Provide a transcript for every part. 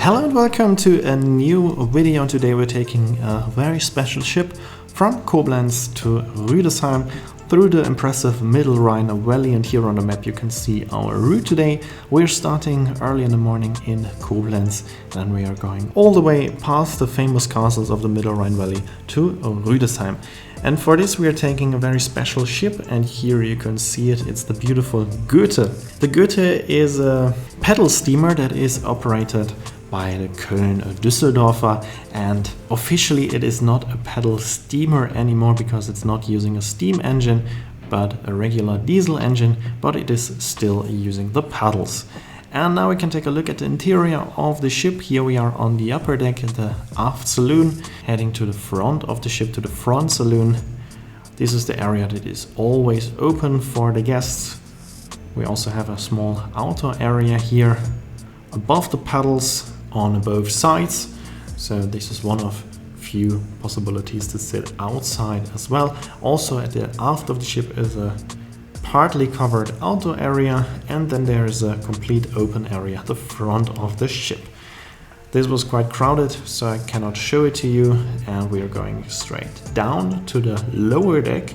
Hello and welcome to a new video. Today we're taking a very special ship from Koblenz to Rüdesheim through the impressive Middle Rhine Valley, and here on the map you can see our route today. We're starting early in the morning in Koblenz and we are going all the way past the famous castles of the Middle Rhine Valley to Rüdesheim. And for this we are taking a very special ship, and here you can see it, it's the beautiful Goethe. The Goethe is a pedal steamer that is operated by the Köln-Düsseldorfer, and officially it is not a pedal steamer anymore because it's not using a steam engine but a regular diesel engine, but it is still using the pedals. And now we can take a look at the interior of the ship. Here we are on the upper deck in the aft saloon, heading to the front of the ship, to the front saloon. This is the area that is always open for the guests. We also have a small outdoor area here above the pedals on both sides. So this is one of few possibilities to sit outside as well. Also at the aft of the ship is a partly covered outdoor area, and then there is a complete open area at the front of the ship. This was quite crowded, so I cannot show it to you, and we are going straight down to the lower deck.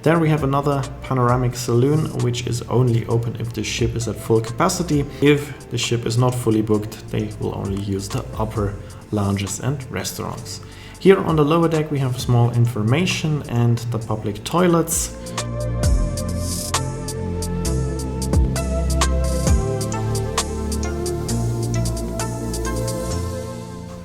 There we have another panoramic saloon, which is only open if the ship is at full capacity. If the ship is not fully booked, they will only use the upper lounges and restaurants. Here on the lower deck we have small information and the public toilets.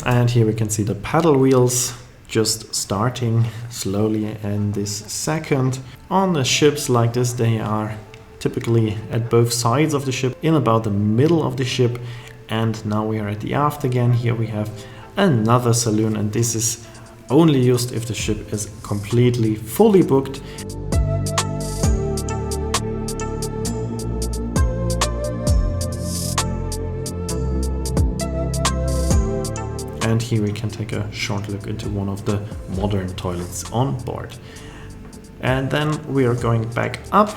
And here we can see the paddle wheels just starting slowly in this second. On the ships like this, they are typically at both sides of the ship, in about the middle of the ship. And now we are at the aft again. Here we have another saloon, and this is only used if the ship is completely fully booked. And here we can take a short look into one of the modern toilets on board. And then we are going back up.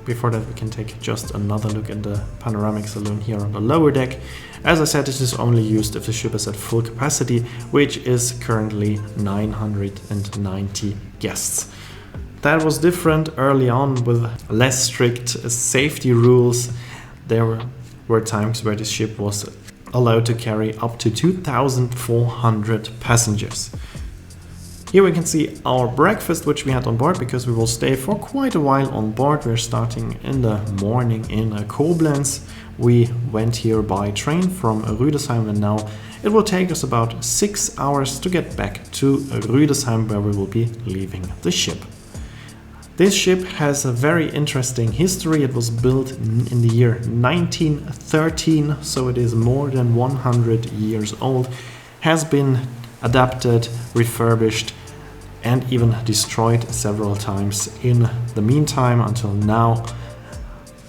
Before that we can take just another look at the panoramic saloon here on the lower deck. As I said, this is only used if the ship is at full capacity, which is currently 990 guests. That was different early on with less strict safety rules. There were times where this ship was allowed to carry up to 2,400 passengers. Here we can see our breakfast, which we had on board because we will stay for quite a while on board. We're starting in the morning in Koblenz. We went here by train from Rüdesheim, and now it will take us about 6 hours to get back to Rüdesheim, where we will be leaving the ship. This ship has a very interesting history. It was built in the year 1913, so it is more than 100 years old, has been adapted, refurbished, and even destroyed several times in the meantime until now.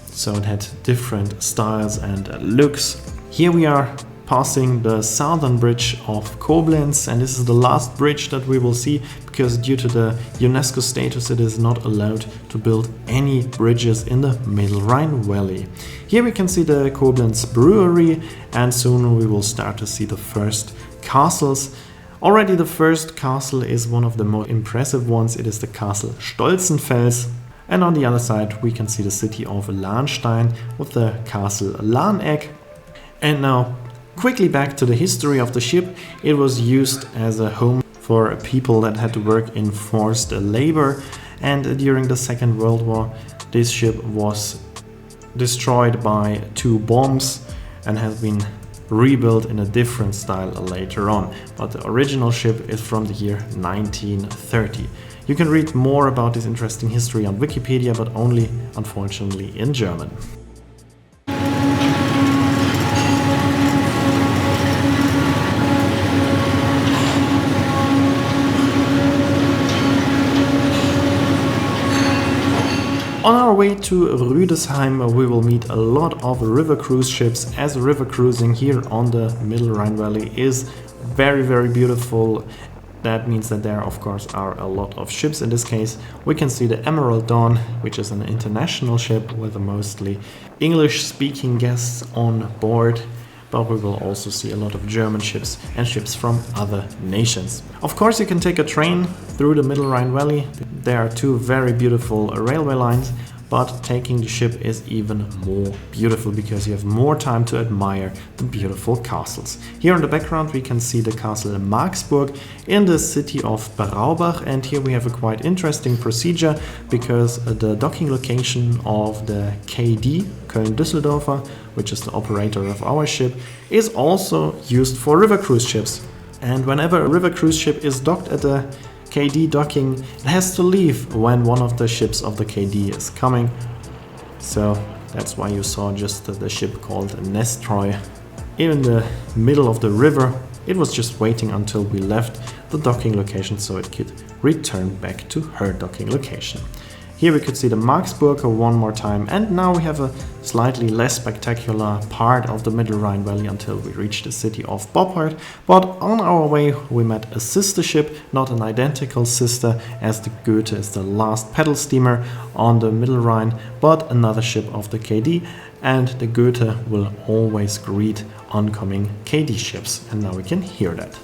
So it had different styles and looks. Here we are passing the southern bridge of Koblenz, and this is the last bridge that we will see because due to the UNESCO status it is not allowed to build any bridges in the Middle Rhine Valley. Here we can see the Koblenz brewery, and soon we will start to see the first castles. Already the first castle is one of the most impressive ones. It is the castle Stolzenfels, and on the other side we can see the city of Lahnstein with the castle Lahneck. And now quickly back to the history of the ship. It was used as a home for people that had to work in forced labor, and during the Second World War this ship was destroyed by 2 bombs and has been rebuilt in a different style later on. But the original ship is from the year 1930. You can read more about this interesting history on Wikipedia, but only unfortunately in German. On our way to Rüdesheim we will meet a lot of river cruise ships, as river cruising here on the Middle Rhine Valley is very beautiful. That means that there of course are a lot of ships. In this case we can see the Emerald Dawn, which is an international ship with mostly English speaking guests on board. but we will also see a lot of German ships and ships from other nations. Of course, you can take a train through the Middle Rhine Valley. There are two very beautiful railway lines, but taking the ship is even more beautiful because you have more time to admire the beautiful castles. Here in the background we can see the castle Marksburg in the city of Braubach, and here we have a quite interesting procedure because the docking location of the KD, Köln-Düsseldorfer, which is the operator of our ship, is also used for river cruise ships. And whenever a river cruise ship is docked at the KD docking, it has to leave when one of the ships of the KD is coming. So that's why you saw just the ship called Nestroy in the middle of the river. It was just waiting until we left the docking location so it could return back to her docking location. Here we could see the Marksburg one more time, and now we have a slightly less spectacular part of the Middle Rhine Valley until we reach the city of Boppard. But on our way we met a sister ship, not an identical sister, as the Goethe is the last paddle steamer on the Middle Rhine, but another ship of the KD, and the Goethe will always greet oncoming KD ships, and now we can hear that.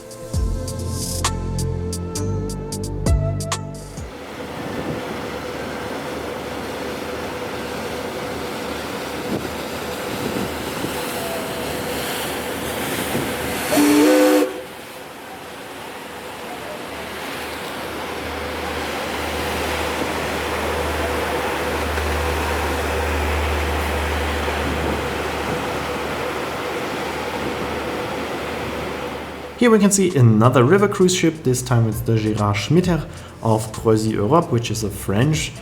Here we can see another river cruise ship. This time it's the Gérard Schmitter of Croisière Europe, which is a French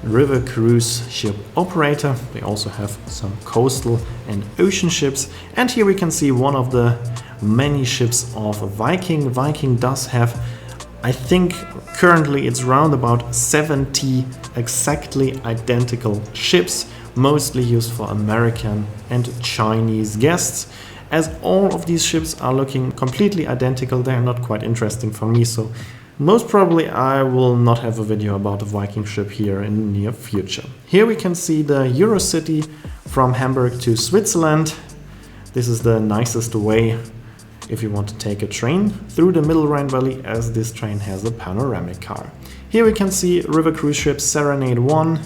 river cruise ship operator. They also have some coastal and ocean ships. And here we can see one of the many ships of Viking. Viking does have, I think currently it's around about 70 exactly identical ships, mostly used for American and Chinese guests. As all of these ships are looking completely identical, they are not quite interesting for me, so most probably I will not have a video about a Viking ship here in the near future. Here we can see the Eurocity from Hamburg to Switzerland. This is the nicest way if you want to take a train through the Middle Rhine Valley, as this train has a panoramic car. Here we can see river cruise ship Serenade 1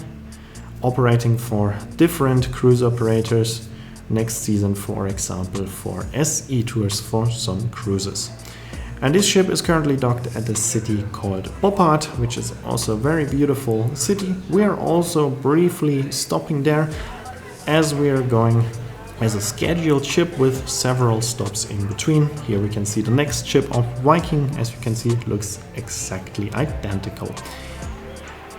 operating for different cruise operators. Next season, for example, for SE Tours for some cruises. And this ship is currently docked at a city called Boppard, which is also a very beautiful city. We are also briefly stopping there as we are going as a scheduled ship with several stops in between. Here we can see the next ship of Viking. As you can see, it looks exactly identical.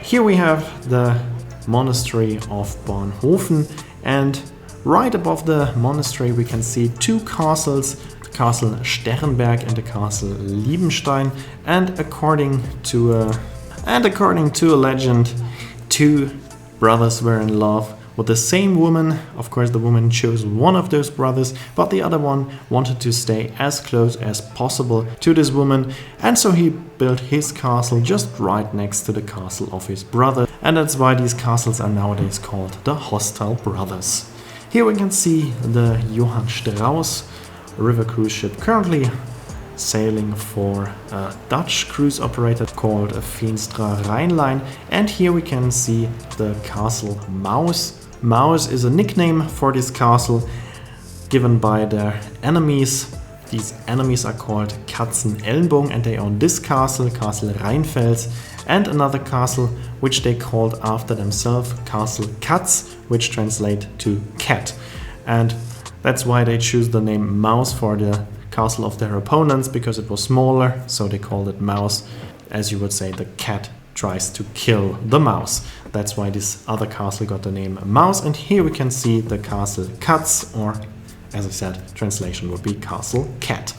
Here we have the monastery of Bornhofen, and right above the monastery we can see two castles, the castle Sternberg and the castle Liebenstein, and according to a legend, two brothers were in love with the same woman. Of course, the woman chose one of those brothers, but the other one wanted to stay as close as possible to this woman, and so he built his castle just right next to the castle of his brother, and that's why these castles are nowadays called the Hostile Brothers. Here we can see the Johann Strauss river cruise ship, currently sailing for a Dutch cruise operator called Veenstra Rheinline, and here we can see the castle Maus. Maus is a nickname for this castle given by their enemies. These enemies are called Katzenellenbogen, and they own this castle, Castle Rheinfels, and another castle which they called after themselves, Castle Katz, which translates to cat. And that's why they choose the name Maus for the castle of their opponents, because it was smaller, so they called it Maus. As you would say, the cat tries to kill the mouse. That's why this other castle got the name Maus. And here we can see the Castle Katz, or as I said, translation would be Castle Cat.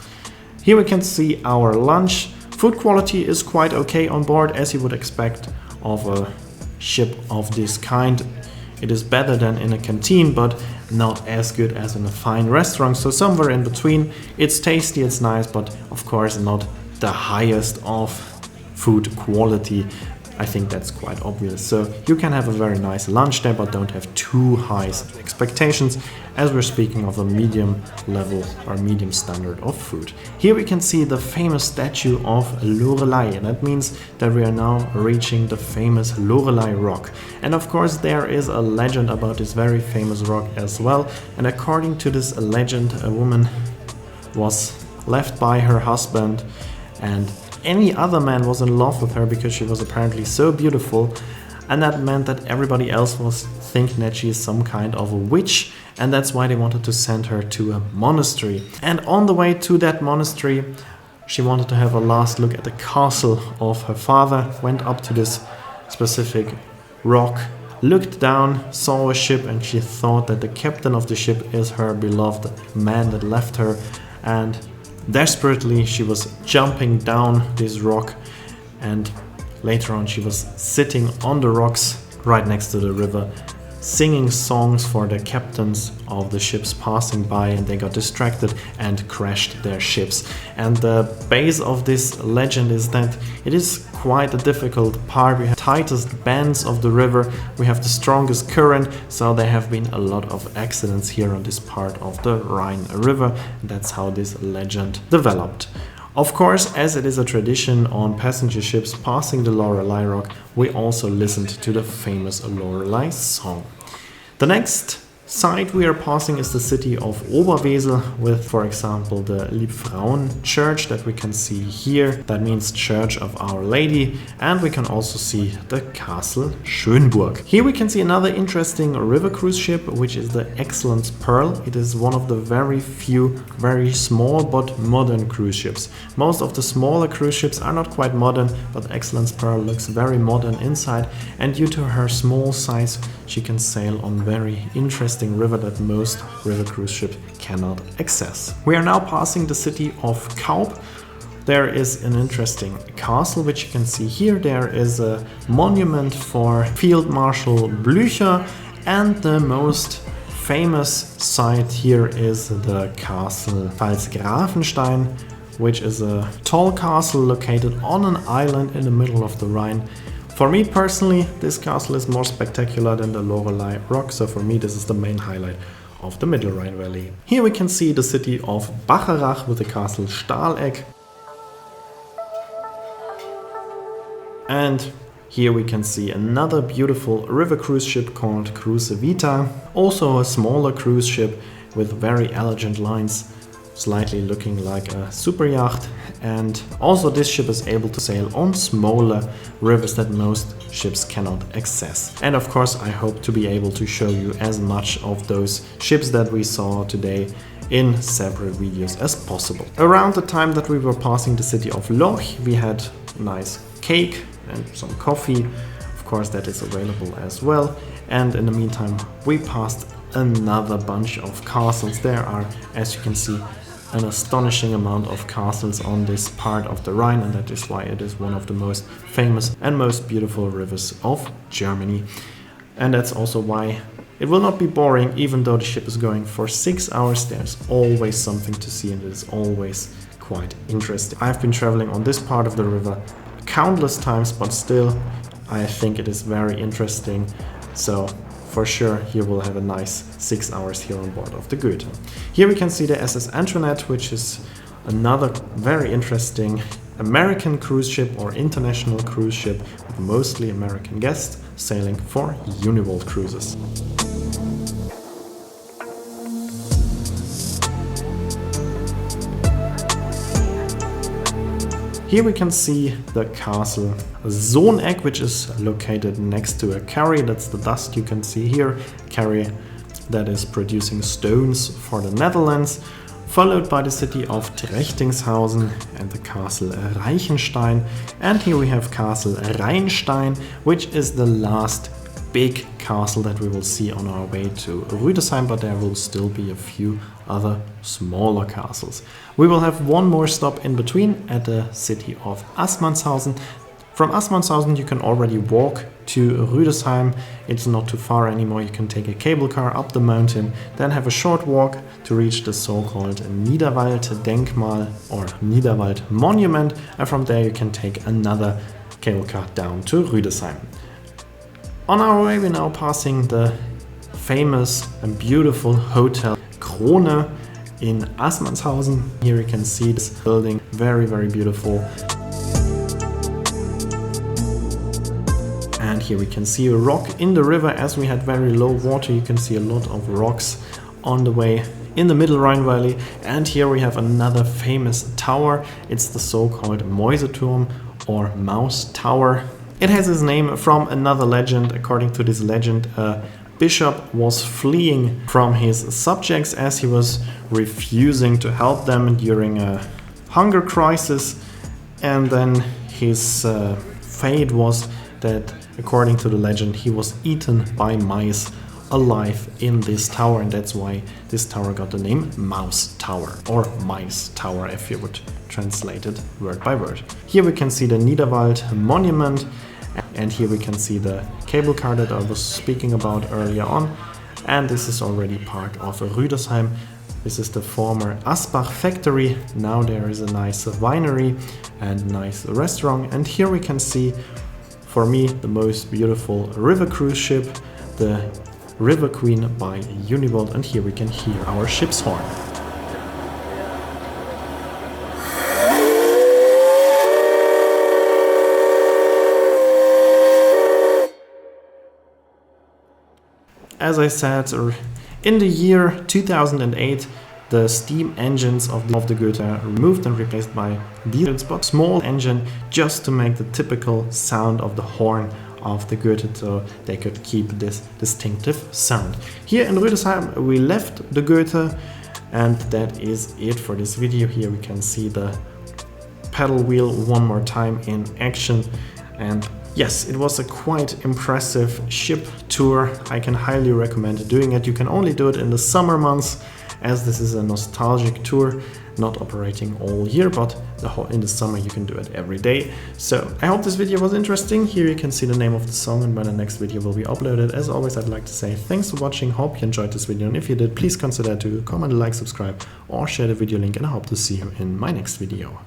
Here we can see our lunch. Food quality is quite okay on board, as you would expect of a ship of this kind. It is better than in a canteen, but not as good as in a fine restaurant, so somewhere in between. It's tasty, it's nice, but of course not the highest of food quality. I think that's quite obvious. So you can have a very nice lunch there, but don't have too high expectations, as we're speaking of a medium level or medium standard of food. Here we can see the famous statue of Lorelei, and that means that we are now reaching the famous Lorelei rock. And of course there is a legend about this very famous rock as well, and according to this legend, a woman was left by her husband, and any other man was in love with her because she was apparently so beautiful, and that meant that everybody else was thinking that she is some kind of a witch, and that's why they wanted to send her to a monastery. And on the way to that monastery, she wanted to have a last look at the castle of her father, went up to this specific rock, looked down, saw a ship, and she thought that the captain of the ship is her beloved man that left her, and desperately she was jumping down this rock, and later on she was sitting on the rocks right next to the river, singing songs for the captains of the ships passing by, and they got distracted and crashed their ships. And the base of this legend is that it is quite a difficult part. We have the tightest bands of the river, we have the strongest current, so there have been a lot of accidents here on this part of the Rhine River. That's how this legend developed. Of course, as it is a tradition on passenger ships passing the Lorelei rock, we also listened to the famous Lorelei song. The next site we are passing is the city of Oberwesel with, for example, the Liebfrauen Church that we can see here. That means Church of Our Lady, and we can also see the Castle Schönburg. Here we can see another interesting river cruise ship, which is the Excellence Pearl. It is one of the very few, very small but modern cruise ships. Most of the smaller cruise ships are not quite modern, but Excellence Pearl looks very modern inside, and due to her small size, she can sail on very interesting river that most river cruise ships cannot access. We are now passing the city of Kaup. There is an interesting castle which you can see here. There is a monument for Field Marshal Blücher, and the most famous site here is the castle Pfalzgrafenstein, which is a tall castle located on an island in the middle of the Rhine. For me personally, this castle is more spectacular than the Lorelei rock, so for me this is the main highlight of the Middle Rhine Valley. Here we can see the city of Bacharach with the castle Stahleck. And here we can see another beautiful river cruise ship called Cruise Vita, also a smaller cruise ship with very elegant lines, slightly looking like a super yacht, and also this ship is able to sail on smaller rivers that most ships cannot access. And of course I hope to be able to show you as much of those ships that we saw today in separate videos as possible. Around the time that we were passing the city of Loch, we had nice cake and some coffee, of course that is available as well, and in the meantime we passed another bunch of castles. There are, as you can see, an astonishing amount of castles on this part of the Rhine, and that is why it is one of the most famous and most beautiful rivers of Germany. And that's also why it will not be boring. Even though the ship is going for 6 hours, there's always something to see, and it is always quite interesting. I've been traveling on this part of the river countless times, but still I think it is very interesting. So for sure you will have a nice 6 hours here on board of the Goethe. Here we can see the SS Antoinette, which is another very interesting American cruise ship or international cruise ship with mostly American guests sailing for Uniworld cruises. Here we can see the castle Sony, which is located next to a carrier. That's the dust you can see here, carrier that is producing stones for the Netherlands, followed by the city of Trechtingshausen and the castle Reichenstein. And here we have castle Rheinstein, which is the last big castle that we will see on our way to Rüdesheim, but there will still be a few other smaller castles. We will have one more stop in between at the city of Assmannshausen. From Assmannshausen you can already walk to Rüdesheim. It's not too far anymore. You can take a cable car up the mountain, then have a short walk to reach the so-called Niederwald Denkmal or Niederwald Monument, and from there you can take another cable car down to Rüdesheim. On our way we're now passing the famous and beautiful hotel Krone in Assmannshausen. Here you can see this building, very, very beautiful. And here we can see a rock in the river. As we had very low water, you can see a lot of rocks on the way in the Middle Rhine Valley. And here we have another famous tower. It's the so-called Mäuseturm or Mouse Tower. It has its name from another legend. According to this legend, a bishop was fleeing from his subjects as he was refusing to help them during a hunger crisis, and then his fate was that, according to the legend, he was eaten by mice alive in this tower, and that's why this tower got the name Mouse Tower or Mice Tower if you would translate it word by word. Here we can see the Niederwald Monument, and here we can see the cable car that I was speaking about earlier on, and this is already part of Rüdesheim. This is the former Asbach factory. Now there is a nice winery and nice restaurant, and here we can see, for me, the most beautiful river cruise ship, the River Queen by Univolt, and here we can hear our ship's horn. As I said, in the year 2008, the steam engines of the Goethe are removed and replaced by diesels, but small engine just to make the typical sound of the horn of the Goethe, so they could keep this distinctive sound. Here in Rüdesheim we left the Goethe, and that is it for this video. Here we can see the paddle wheel one more time in action, and yes, it was a quite impressive ship tour. I can highly recommend doing it. You can only do it in the summer months, as this is a nostalgic tour, not operating all year, but in the summer you can do it every day. So I hope this video was interesting. Here you can see the name of the song and when the next video will be uploaded. As always, I'd like to say thanks for watching. Hope you enjoyed this video, and if you did, please consider to comment, like, subscribe or share the video link, and I hope to see you in my next video.